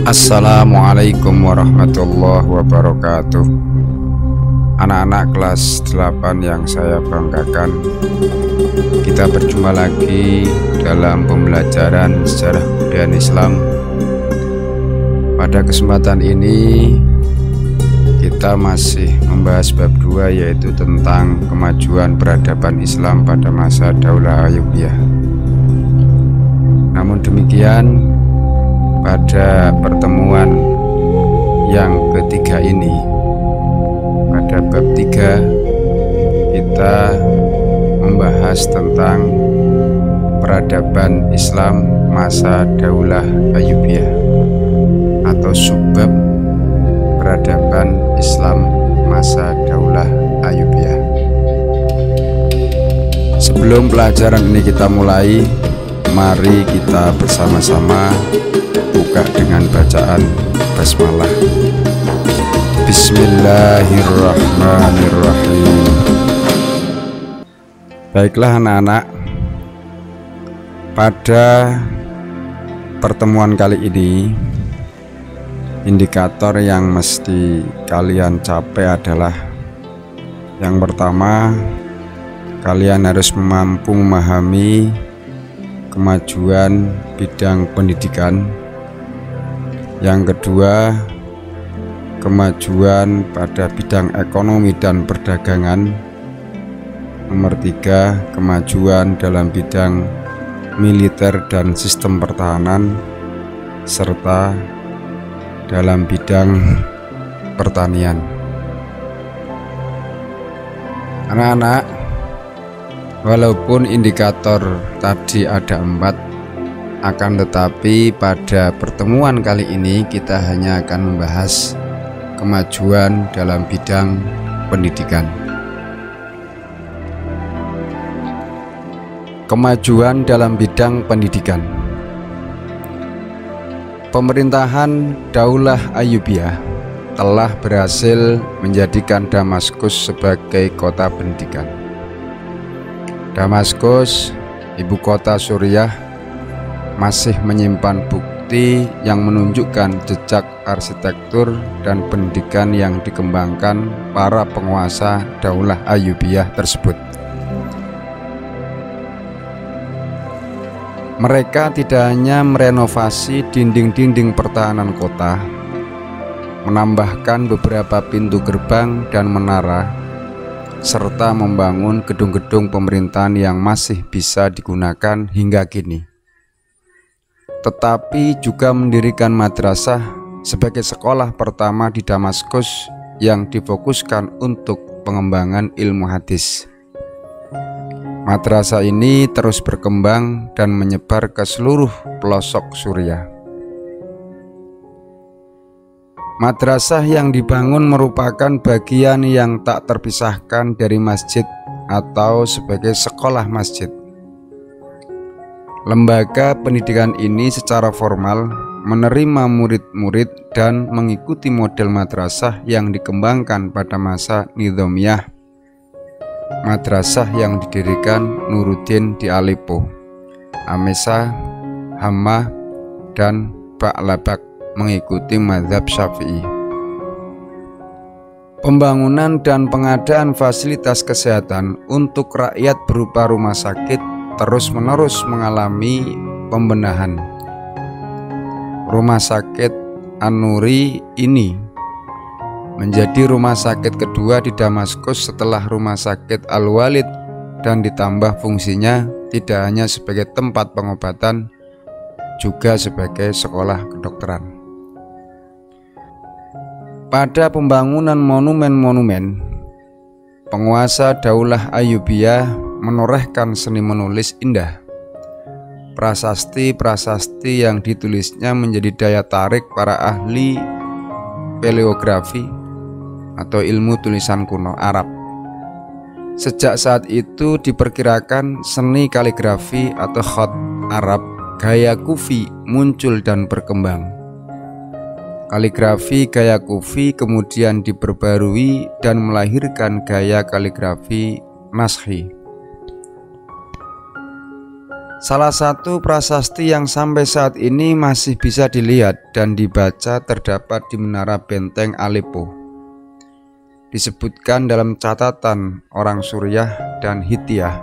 Assalamualaikum warahmatullahi wabarakatuh. Anak-anak kelas 8 yang saya banggakan, kita berjumpa lagi dalam pembelajaran sejarah kebudayaan Islam. Pada kesempatan ini kita masih membahas bab 2, yaitu tentang kemajuan peradaban Islam pada masa Daulah Ayyubiyah. Namun demikian, pada pertemuan yang ketiga ini, pada bab 3, kita membahas tentang peradaban Islam masa Daulah Ayyubiyah, atau subbab peradaban Islam masa Daulah Ayyubiyah. Sebelum pelajaran ini kita mulai, mari kita bersama-sama buka dengan bacaan basmalah. Bismillahirrahmanirrahim. Baiklah anak-anak, pada pertemuan kali ini, indikator yang mesti kalian capai adalah: yang pertama, kalian harus mampu memahami kemajuan bidang pendidikan. Yang kedua, kemajuan pada bidang ekonomi dan perdagangan. Nomor 3, kemajuan dalam bidang militer dan sistem pertahanan, serta dalam bidang pertanian. Anak-anak, walaupun indikator tadi ada 4, akan tetapi pada pertemuan kali ini kita hanya akan membahas kemajuan dalam bidang pendidikan. Kemajuan dalam bidang pendidikan. Pemerintahan Daulah Ayyubiyah telah berhasil menjadikan Damaskus sebagai kota pendidikan. Damaskus, ibu kota Suriah, masih menyimpan bukti yang menunjukkan jejak arsitektur dan pendidikan yang dikembangkan para penguasa Daulah Ayyubiyah tersebut. Mereka tidak hanya merenovasi dinding-dinding pertahanan kota, menambahkan beberapa pintu gerbang dan menara, serta membangun gedung-gedung pemerintahan yang masih bisa digunakan hingga kini, tetapi juga mendirikan madrasah sebagai sekolah pertama di Damaskus yang difokuskan untuk pengembangan ilmu hadis. Madrasah ini terus berkembang dan menyebar ke seluruh pelosok Suriah. Madrasah yang dibangun merupakan bagian yang tak terpisahkan dari masjid atau sebagai sekolah masjid. Lembaga pendidikan ini secara formal menerima murid-murid dan mengikuti model madrasah yang dikembangkan pada masa Nizamiyah, madrasah yang didirikan Nuruddin di Aleppo, Amesa, Hama, dan Ba'labak mengikuti mazhab Syafi'i. Pembangunan dan pengadaan fasilitas kesehatan untuk rakyat berupa rumah sakit terus-menerus mengalami pembenahan. Rumah sakit An-Nuri ini menjadi rumah sakit kedua di Damaskus setelah rumah sakit Al-Walid, dan ditambah fungsinya tidak hanya sebagai tempat pengobatan, juga sebagai sekolah kedokteran. Pada pembangunan monumen-monumen, penguasa Daulah Ayyubiyah menorehkan seni menulis indah. Prasasti-prasasti yang ditulisnya menjadi daya tarik para ahli paleografi atau ilmu tulisan kuno Arab. Sejak saat itu diperkirakan seni kaligrafi atau khat Arab gaya Kufi muncul dan berkembang. Kaligrafi gaya Kufi kemudian diperbarui dan melahirkan gaya kaligrafi Naskhi. Salah satu prasasti yang sampai saat ini masih bisa dilihat dan dibaca terdapat di Menara Benteng Aleppo. Disebutkan dalam catatan orang Suriah dan Hittiyah,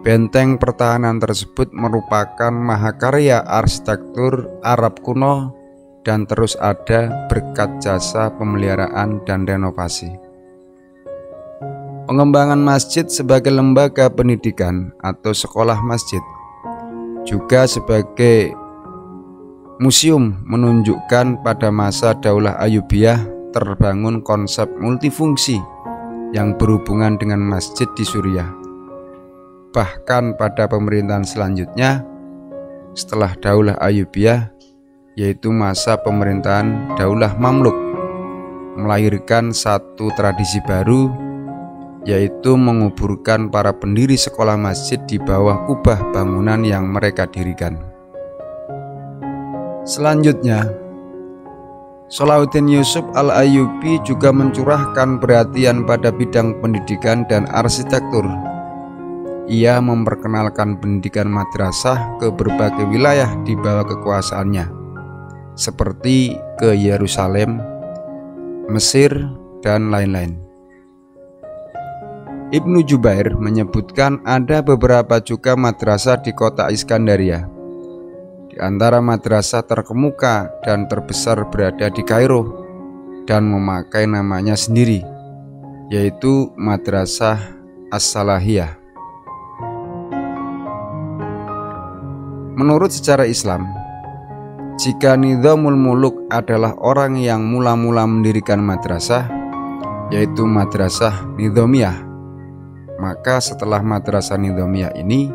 benteng pertahanan tersebut merupakan mahakarya arsitektur Arab kuno dan terus ada berkat jasa pemeliharaan dan renovasi. Pengembangan masjid sebagai lembaga pendidikan atau sekolah masjid, juga sebagai museum, menunjukkan pada masa Daulah Ayyubiyah terbangun konsep multifungsi yang berhubungan dengan masjid di Suriah. Bahkan pada pemerintahan selanjutnya setelah Daulah Ayyubiyah, yaitu masa pemerintahan Daulah Mamluk, melahirkan satu tradisi baru, yaitu menguburkan para pendiri sekolah masjid di bawah kubah bangunan yang mereka dirikan. Selanjutnya, Salahuddin Yusuf Al-Ayyubi juga mencurahkan perhatian pada bidang pendidikan dan arsitektur. Ia memperkenalkan pendidikan madrasah ke berbagai wilayah di bawah kekuasaannya, seperti ke Yerusalem, Mesir, dan lain-lain. Ibnu Jubair menyebutkan ada beberapa juga madrasah di kota Iskandaria. Di antara madrasah terkemuka dan terbesar berada di Kairo dan memakai namanya sendiri, yaitu Madrasah As-Salahiyah. Menurut sejarah Islam, jika Nizamul Muluk adalah orang yang mula-mula mendirikan madrasah, yaitu Madrasah Nizamiyah, maka setelah Madrasah Nizamiyah ini,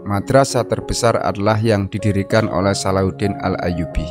madrasah terbesar adalah yang didirikan oleh Salahuddin Al-Ayyubi.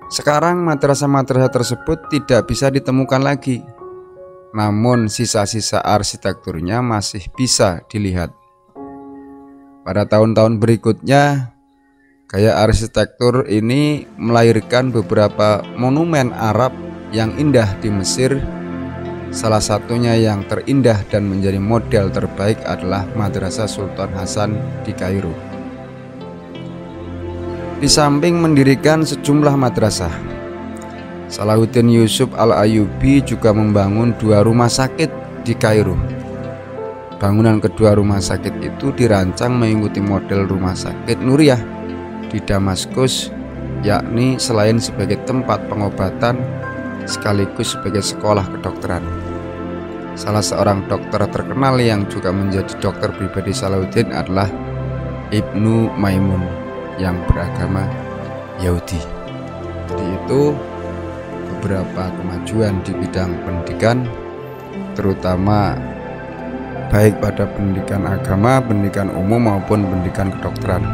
Sekarang madrasah-madrasah tersebut tidak bisa ditemukan lagi, namun sisa-sisa arsitekturnya masih bisa dilihat. Pada tahun-tahun berikutnya, gaya arsitektur ini melahirkan beberapa monumen Arab yang indah di Mesir. Salah satunya yang terindah dan menjadi model terbaik adalah Madrasah Sultan Hasan di Kairo. Di samping mendirikan sejumlah madrasah, Salahuddin Yusuf Al-Ayyubi juga membangun 2 rumah sakit di Kairo. Bangunan kedua rumah sakit itu dirancang mengikuti model rumah sakit Nuriyah di Damaskus, yakni selain sebagai tempat pengobatan, sekaligus sebagai sekolah kedokteran. Salah seorang dokter terkenal yang juga menjadi dokter pribadi Salahuddin adalah Ibnu Maimun yang beragama Yahudi. Jadi itu beberapa kemajuan di bidang pendidikan, terutama baik pada pendidikan agama, pendidikan umum maupun pendidikan kedokteran.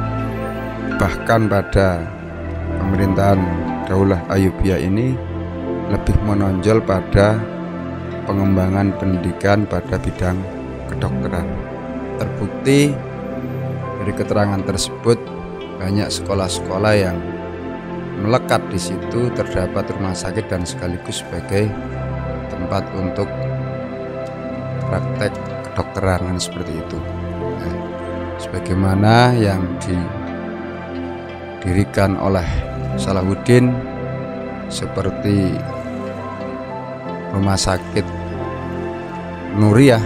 Bahkan pada pemerintahan Daulah Ayyubiyah ini lebih menonjol pada pengembangan pendidikan pada bidang kedokteran. Terbukti dari keterangan tersebut, banyak sekolah-sekolah yang melekat di situ terdapat rumah sakit dan sekaligus sebagai tempat untuk praktek kedokteran seperti itu. Nah, sebagaimana yang didirikan oleh Salahuddin seperti rumah sakit Nuriyah,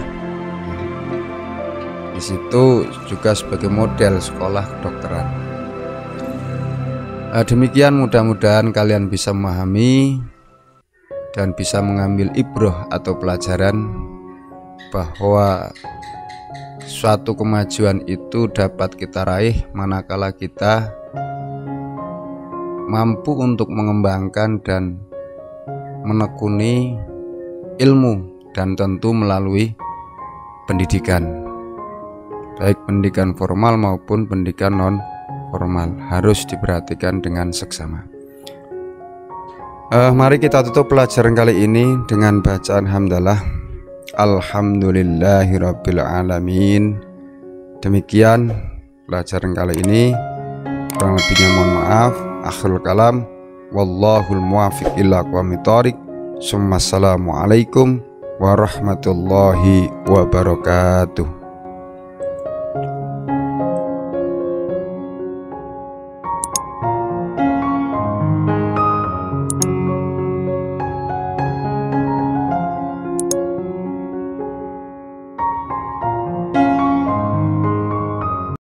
di situ juga sebagai model sekolah kedokteran. Demikian, mudah-mudahan kalian bisa memahami dan bisa mengambil ibroh atau pelajaran bahwa suatu kemajuan itu dapat kita raih manakala kita mampu untuk mengembangkan dan menekuni ilmu, dan tentu melalui pendidikan, baik pendidikan formal maupun pendidikan non formal, harus diperhatikan dengan seksama. Mari kita tutup pelajaran kali ini dengan bacaan hamdalah. Alhamdulillahirabbil alamin. Demikian pelajaran kali ini, kurang lebihnya mohon maaf. Akhirul kalam, wallahul muwaffiq ila aqwamit thoriq. Assalamualaikum warahmatullahi wabarakatuh.